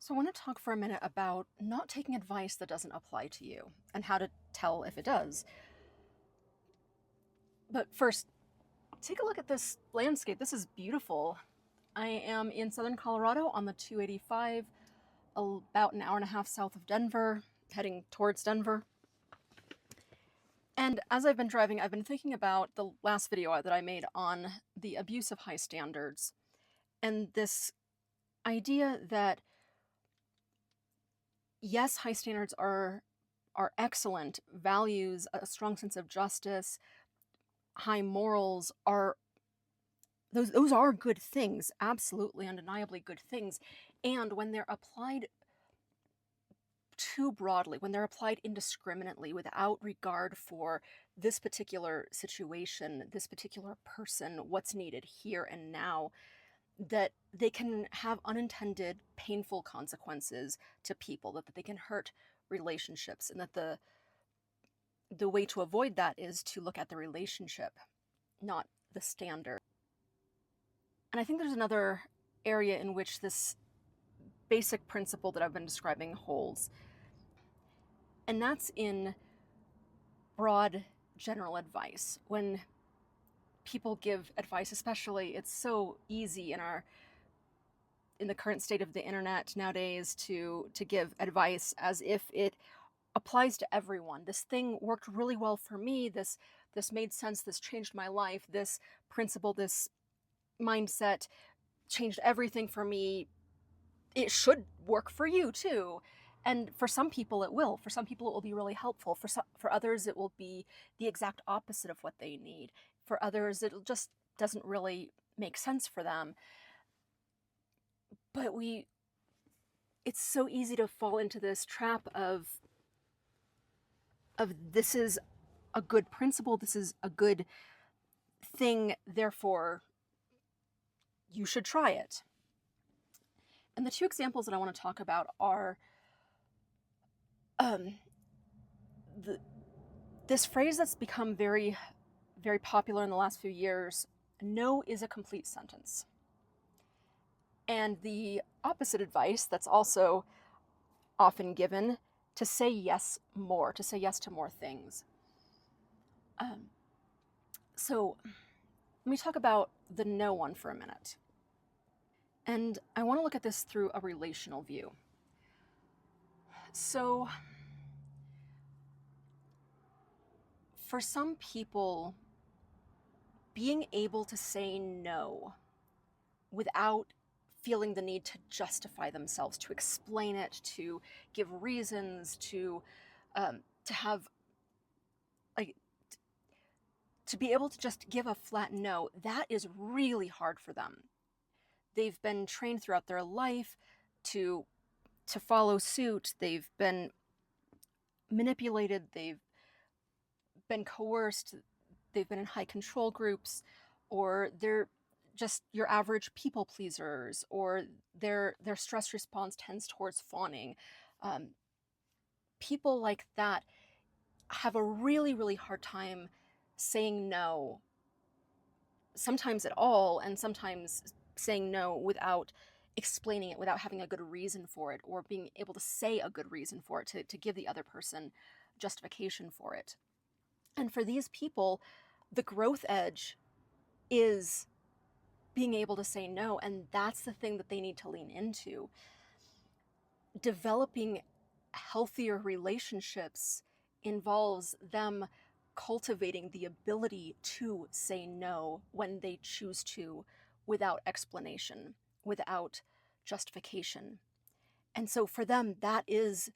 So, I want to talk for a minute about not taking advice that doesn't apply to you and how to tell if it does. But first, take a look at this landscape. This is beautiful. I am in southern Colorado on the 285, about an hour and a half south of Denver, heading towards Denver. And as I've been driving, I've been thinking about the last video that I made on the abuse of high standards and this idea that yes, high standards are excellent. Values, a strong sense of justice, high morals are those are good things, absolutely undeniably good things. And when they're applied too broadly, when they're applied indiscriminately without regard for this particular situation, this particular person, what's needed here and now, that they can have unintended painful consequences to people, that they can hurt relationships, and that the way to avoid that is to look at the relationship, not the standard. And I think there's another area in which this basic principle that I've been describing holds, and that's in broad general advice. When people give advice, especially, it's so easy in the current state of the internet nowadays to give advice as if it applies to everyone. This thing worked really well for me. This made sense. This changed my life. This principle, this mindset changed everything for me. It should work for you too. And for some people it will. For some people it will be really helpful. For others it will be the exact opposite of what they need. For others it just doesn't really make sense for them. But it's so easy to fall into this trap of this is a good principle, this is a good thing, therefore you should try it. And the two examples that I want to talk about are this phrase that's become very, very popular in the last few years: no is a complete sentence. And the opposite advice that's also often given: to say yes more, to say yes to more things. So let me talk about the no one for a minute. And I want to look at this through a relational view. So for some people, being able to say no without feeling the need to justify themselves, to explain it, to give reasons, to have like to be able to just give a flat no, that is really hard for them. They've been trained throughout their life to follow suit. They've been manipulated. They've been coerced. They've been in high control groups, or they're just your average people pleasers, or their stress response tends towards fawning. People like that have a really, really hard time saying no, sometimes at all, and sometimes saying no without explaining it, without having a good reason for it, or being able to say a good reason for it, to give the other person justification for it. And for these people, the growth edge is being able to say no, and that's the thing that they need to lean into. Developing healthier relationships involves them cultivating the ability to say no when they choose to, without explanation, without justification. And so for them, that is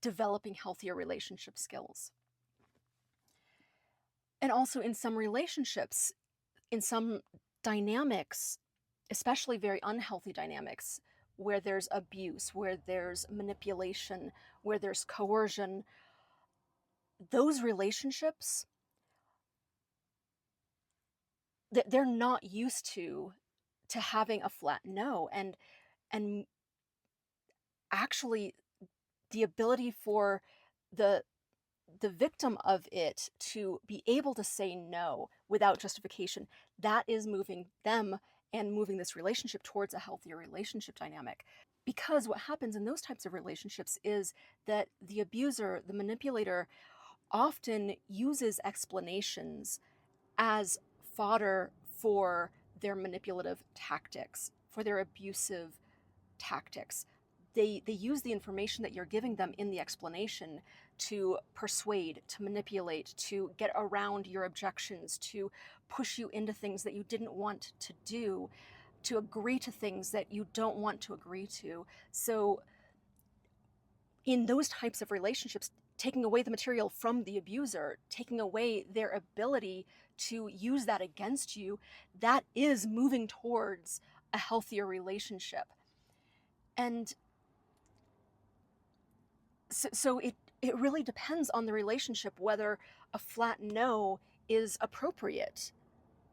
developing healthier relationship skills. And also in some relationships, in some dynamics, especially very unhealthy dynamics, where there's abuse, where there's manipulation, where there's coercion, those relationships, they're not used to having a flat no, and actually the ability for the victim of it to be able to say no without justification, that is moving them and moving this relationship towards a healthier relationship dynamic. Because what happens in those types of relationships is that the abuser, the manipulator, often uses explanations as fodder for their manipulative tactics, for their abusive tactics. They use the information that you're giving them in the explanation to persuade, to manipulate, to get around your objections, to push you into things that you didn't want to do, to agree to things that you don't want to agree to. So in those types of relationships, taking away the material from the abuser, taking away their ability to use that against you, that is moving towards a healthier relationship. And so it really depends on the relationship whether a flat no is appropriate,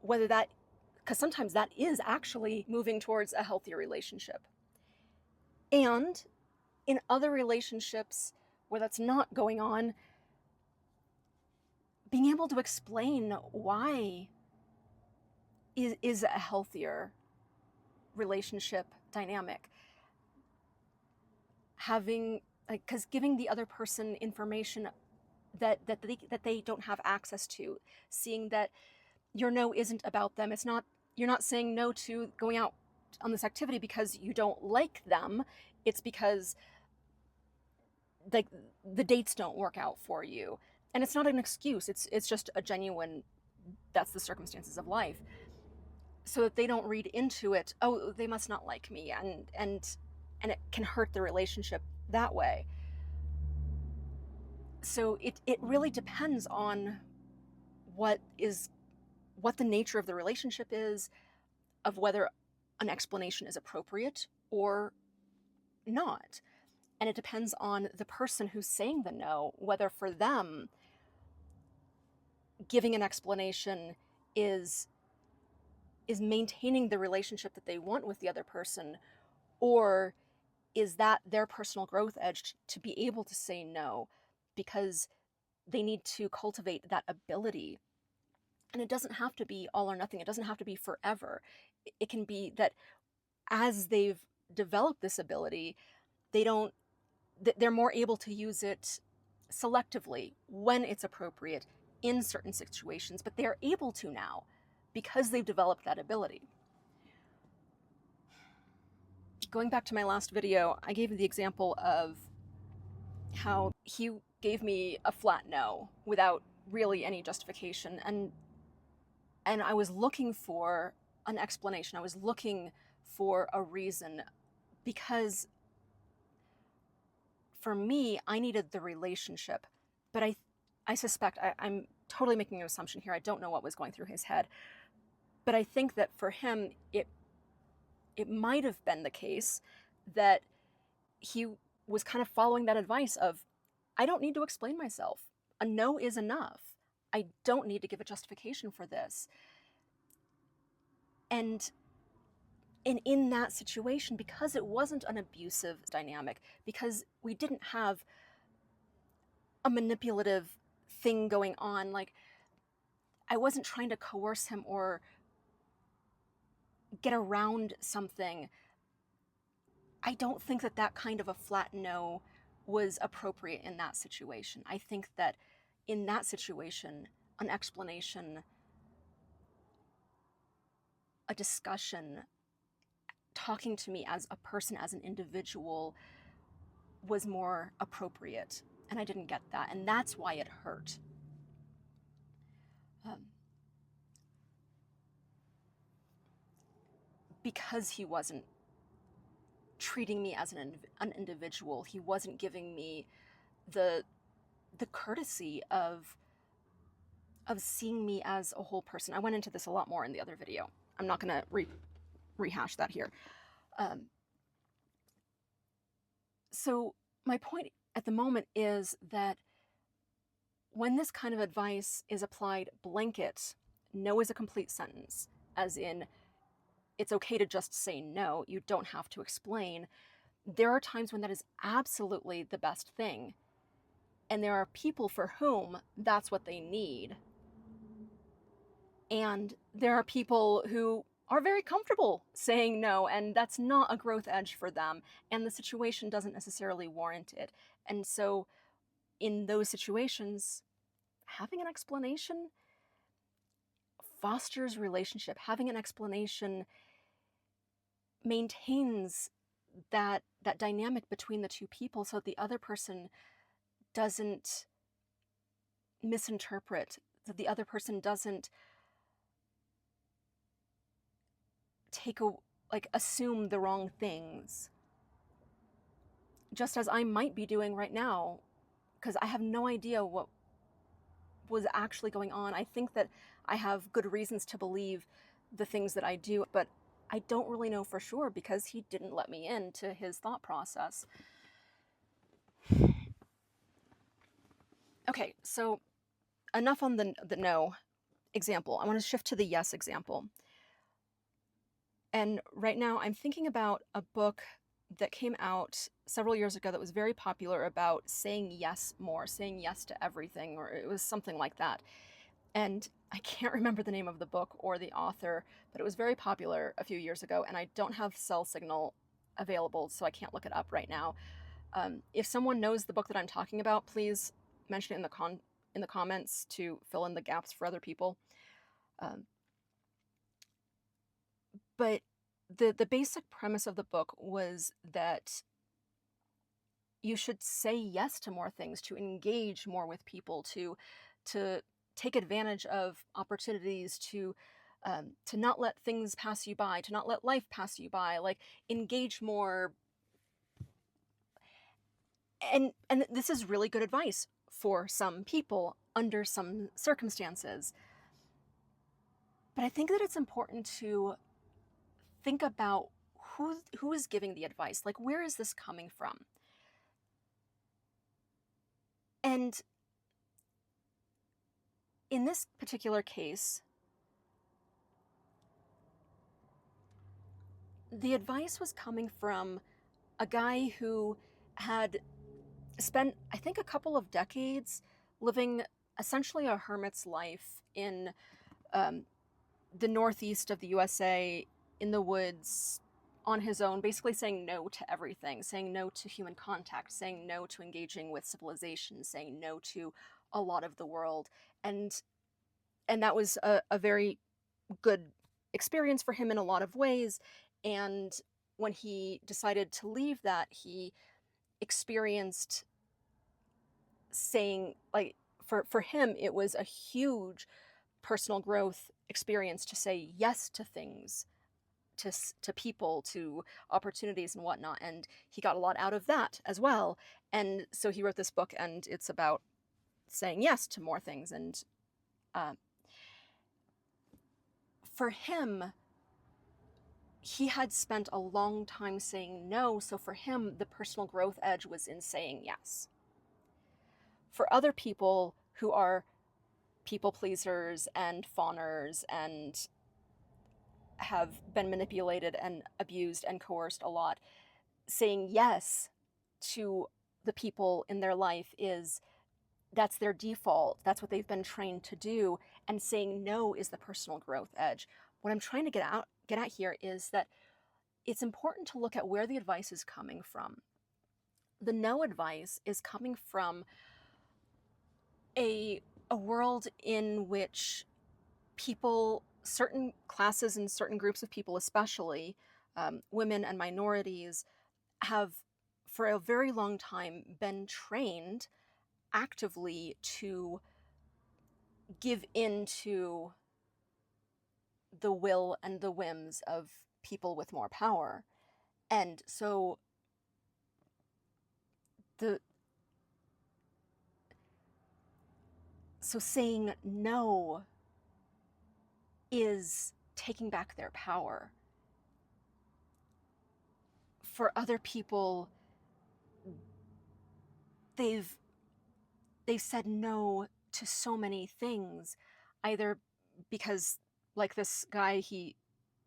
whether that, because sometimes that is actually moving towards a healthier relationship. And in other relationships where that's not going on, being able to explain why is a healthier relationship dynamic. Having, like, because giving the other person information that they don't have access to, seeing that your no isn't about them. It's not, you're not saying no to going out on this activity because you don't like them. It's because, like, the dates don't work out for you. And it's not an excuse. It's just a genuine, that's the circumstances of life. So that they don't read into it, oh, they must not like me, and it can hurt the relationship that way. So it really depends on what the nature of the relationship is, of whether an explanation is appropriate or not. And it depends on the person who's saying the no, whether for them giving an explanation is maintaining the relationship that they want with the other person, or is that their personal growth edge to be able to say no because they need to cultivate that ability. And it doesn't have to be all or nothing. It doesn't have to be forever. It can be that as they've developed this ability, they're more able to use it selectively when it's appropriate in certain situations, but they're able to now because they've developed that ability. Going back to my last video, I gave the example of how he gave me a flat no without really any justification, and I was looking for an explanation. I was looking for a reason, because for me, I needed the relationship. But I suspect, I'm totally making an assumption here. I don't know what was going through his head. But I think that for him, it might have been the case that he was kind of following that advice of, I don't need to explain myself. A no is enough. I don't need to give a justification for this. And in that situation, because it wasn't an abusive dynamic, because we didn't have a manipulative thing going on, like, I wasn't trying to coerce him or get around something, I don't think that kind of a flat no was appropriate in that situation. I think that in that situation, an explanation, a discussion, talking to me as a person, as an individual, was more appropriate. And I didn't get that. And that's why it hurt. Because he wasn't treating me as an individual. He wasn't giving me the courtesy of seeing me as a whole person. I went into this a lot more in the other video. I'm not going to rehash that here. So my point at the moment is that when this kind of advice is applied blanket, no is a complete sentence, as in, it's okay to just say no, you don't have to explain. There are times when that is absolutely the best thing. And there are people for whom that's what they need. And there are people who are very comfortable saying no, and that's not a growth edge for them, and the situation doesn't necessarily warrant it. And so, in those situations, having an explanation fosters relationship. Having an explanation maintains that dynamic between the two people so that the other person doesn't misinterpret, that the other person doesn't take a like assume the wrong things, just as I might be doing right now, because I have no idea what was actually going on. I think that I have good reasons to believe the things that I do, but I don't really know for sure because he didn't let me into his thought process. Okay, so enough on the no example. I want to shift to the yes example. And right now I'm thinking about a book that came out several years ago that was very popular about saying yes more, saying yes to everything, or it was something like that. And I can't remember the name of the book or the author, but it was very popular a few years ago, and I don't have Cell Signal available, so I can't look it up right now. If someone knows the book that I'm talking about, please mention it in the comments to fill in the gaps for other people. But the basic premise of the book was that you should say yes to more things, to engage more with people, to take advantage of opportunities, to not let things pass you by, to not let life pass you by, like engage more. And this is really good advice for some people under some circumstances. But I think that it's important to think about who is giving the advice. Like, where is this coming from? And in this particular case, the advice was coming from a guy who had spent, I think, a couple of decades living essentially a hermit's life in um, the northeast of the USA, in the woods, on his own, basically saying no to everything, saying no to human contact, saying no to engaging with civilization, saying no to a lot of the world. And that was a very good experience for him in a lot of ways. And when he decided to leave that, he experienced saying, like, for him, it was a huge personal growth experience to say yes to things, to people, to opportunities and whatnot. And he got a lot out of that as well. And so he wrote this book, and it's about saying yes to more things. And uh, for him, he had spent a long time saying no, so for him, the personal growth edge was in saying yes. For other people who are people pleasers and fawners and have been manipulated and abused and coerced a lot, saying yes to the people in their life that's their default. That's what they've been trained to do. And saying no is the personal growth edge. What I'm trying to get at here is that it's important to look at where the advice is coming from. The no advice is coming from a world in which people, certain classes and certain groups of people, especially women and minorities, have for a very long time been trained actively to give in to the will and the whims of people with more power. And so the saying no is taking back their power. For other people, they've said no to so many things, either because, like this guy,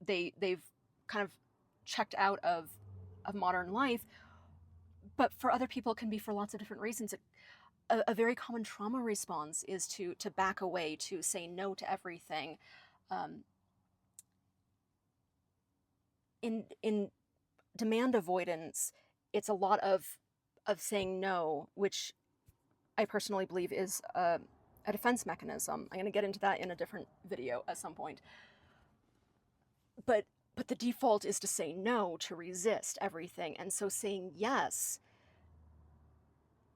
they've kind of checked out of modern life, but for other people it can be for lots of different reasons. A very common trauma response is to back away, to say no to everything. In demand avoidance, it's a lot of saying no, which I personally believe is a defense mechanism. I'm going to get into that in a different video at some point. But the default is to say no, to resist everything. And so saying yes,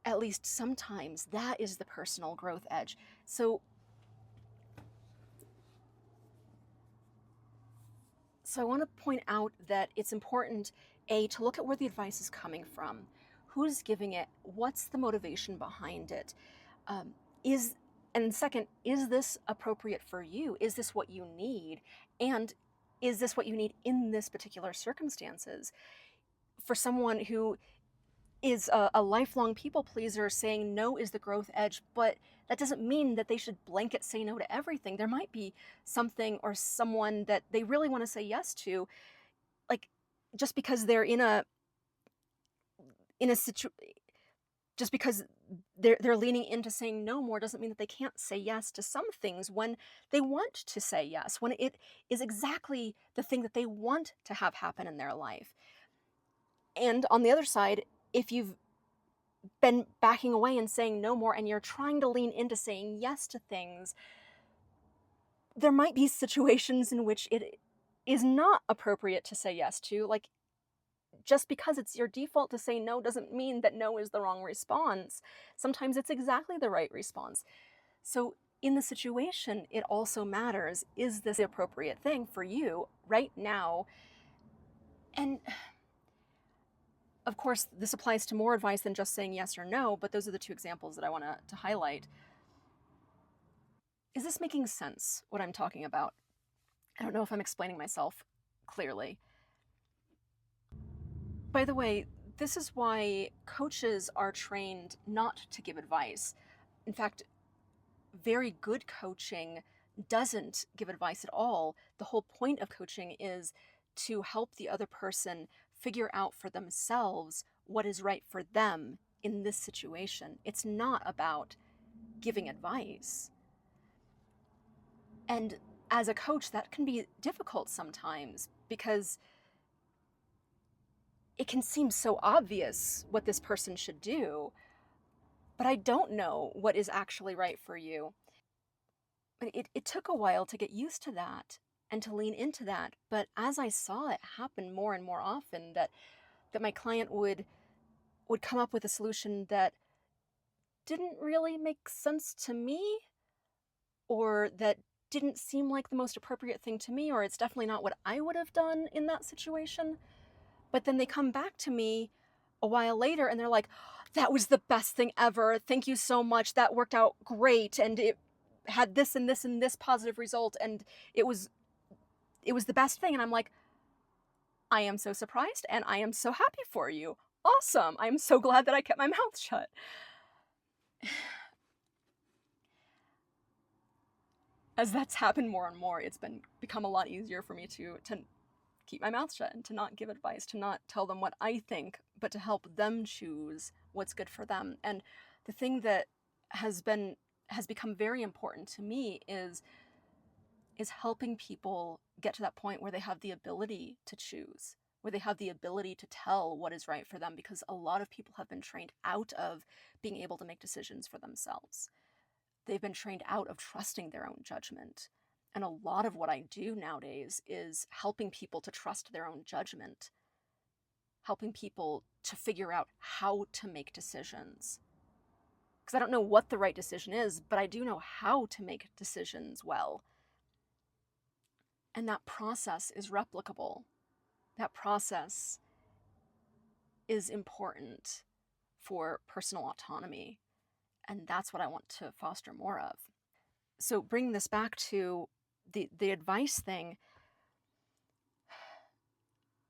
at least sometimes, that is the personal growth edge. So I want to point out that it's important, A, to look at where the advice is coming from, who's giving it, what's the motivation behind it, is, and second, is this appropriate for you? Is this what you need? And is this what you need in this particular circumstances? For someone who is a lifelong people pleaser, saying no is the growth edge, but that doesn't mean that they should blanket say no to everything. There might be something or someone that they really want to say yes to, like, just because they're in a just because they're leaning into saying no more doesn't mean that they can't say yes to some things when they want to say yes, when it is exactly the thing that they want to have happen in their life. And on the other side, if you've been backing away and saying no more and you're trying to lean into saying yes to things, there might be situations in which it is not appropriate to say yes to. Like, just because it's your default to say no doesn't mean that no is the wrong response. Sometimes it's exactly the right response. So in the situation, it also matters, is this the appropriate thing for you right now? And of course, this applies to more advice than just saying yes or no, but those are the two examples that I want to highlight. Is this making sense, what I'm talking about? I don't know if I'm explaining myself clearly. By the way, this is why coaches are trained not to give advice. In fact, very good coaching doesn't give advice at all. The whole point of coaching is to help the other person figure out for themselves what is right for them in this situation. It's not about giving advice. And as a coach, that can be difficult sometimes because it can seem so obvious what this person should do, but I don't know what is actually right for you. But it took a while to get used to that and to lean into that. But as I saw it happen more and more often, that my client would come up with a solution that didn't really make sense to me, or that didn't seem like the most appropriate thing to me, or it's definitely not what I would have done in that situation. But then they come back to me a while later and they're like, that was the best thing ever. Thank you so much. That worked out great. And it had this and this and this positive result. And it was the best thing. And I'm like, I am so surprised and I am so happy for you. Awesome. I'm so glad that I kept my mouth shut. As that's happened more and more, it's become a lot easier for me to keep my mouth shut and to not give advice, to not tell them what I think, but to help them choose what's good for them. And the thing that has become very important to me is helping people get to that point where they have the ability to choose, where they have the ability to tell what is right for them, because a lot of people have been trained out of being able to make decisions for themselves. They've been trained out of trusting their own judgment. And a lot of what I do nowadays is helping people to trust their own judgment, helping people to figure out how to make decisions. Because I don't know what the right decision is, but I do know how to make decisions well. And that process is replicable. That process is important for personal autonomy. And that's what I want to foster more of. So bringing this back to the advice thing,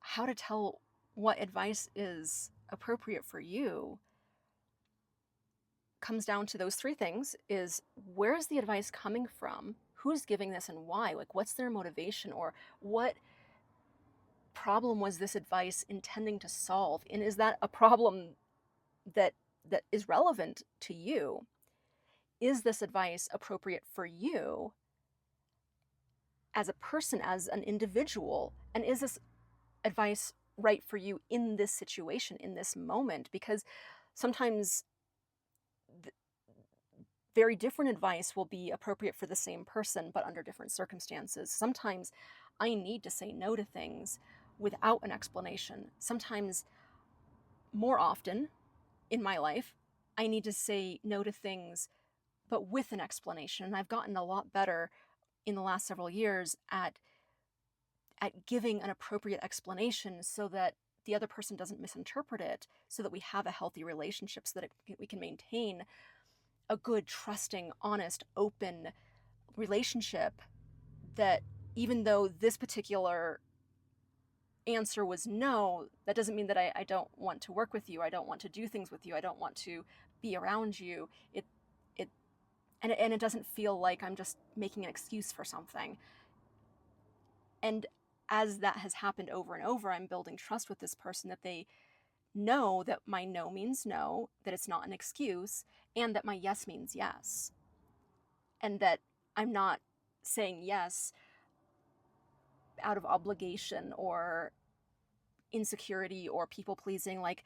how to tell what advice is appropriate for you comes down to those three things: is where is the advice coming from? Who's giving this and why? Like, what's their motivation, or what problem was this advice intending to solve? And is that a problem that is relevant to you? Is this advice appropriate for you as a person, as an individual? And is this advice right for you in this situation, in this moment, because sometimes th- very different advice will be appropriate for the same person, but under different circumstances. Sometimes I need to say no to things without an explanation. Sometimes, more often in my life, I need to say no to things, but with an explanation. And I've gotten a lot better in the last several years at giving an appropriate explanation so that the other person doesn't misinterpret it, so that we have a healthy relationship, so that we can maintain a good, trusting, honest, open relationship. That even though this particular answer was no, that doesn't mean that I don't want to work with you. I don't want to do things with you. I don't want to be around you. It and it doesn't feel like I'm just making an excuse for something. And as that has happened over and over, I'm building trust with this person, that they know that my no means no, that it's not an excuse, and that my yes means yes. And that I'm not saying yes out of obligation or insecurity or people pleasing. Like,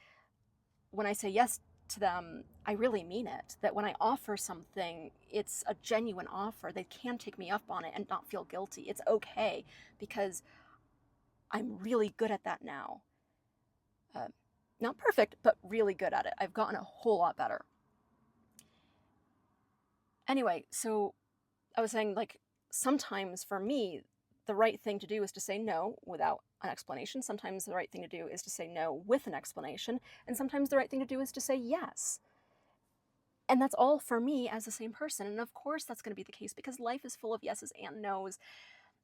when I say yes to them, I really mean it. That when I offer something, it's a genuine offer. They can take me up on it and not feel guilty. It's okay, because I'm really good at that now. Uh, Not perfect, but really good at it. I've gotten a whole lot better. Anyway, so I was saying, like, sometimes for me, the right thing to do is to say no without an explanation. Sometimes the right thing to do is to say no with an explanation. And sometimes the right thing to do is to say yes. And that's all for me as the same person. And of course, that's going to be the case, because life is full of yeses and nos.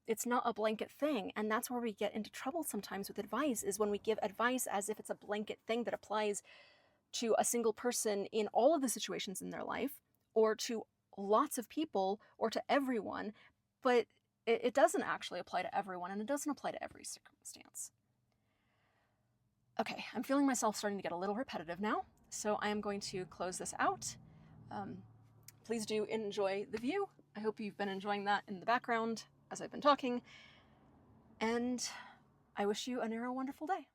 It's not a blanket thing. And that's where we get into trouble sometimes with advice, is when we give advice as if it's a blanket thing that applies to a single person in all of the situations in their life, or to lots of people, or to everyone. But it doesn't actually apply to everyone, and it doesn't apply to every circumstance. Okay, I'm feeling myself starting to get a little repetitive now, so I am going to close this out. Please do enjoy the view. I hope you've been enjoying that in the background as I've been talking, and I wish you a near wonderful day.